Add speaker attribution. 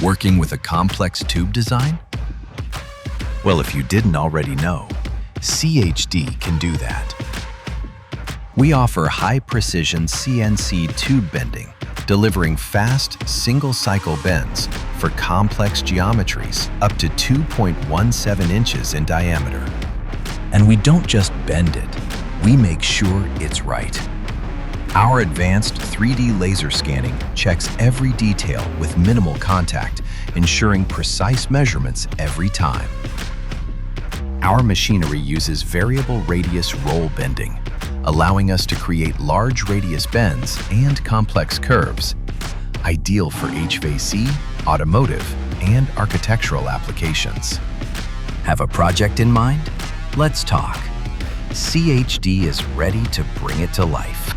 Speaker 1: Working with a complex tube design? Well, if you didn't already know, CHD can do that. We offer high-precision CNC tube bending, delivering fast, single-cycle bends for complex geometries up to 2.17 inches in diameter. And we don't just bend it, we make sure it's right. Our advanced 3D laser scanning checks every detail with minimal contact, ensuring precise measurements every time. Our machinery uses variable radius roll bending, allowing us to create large radius bends and complex curves, ideal for HVAC, automotive, and architectural applications. Have a project in mind? Let's talk. CHD is ready to bring it to life.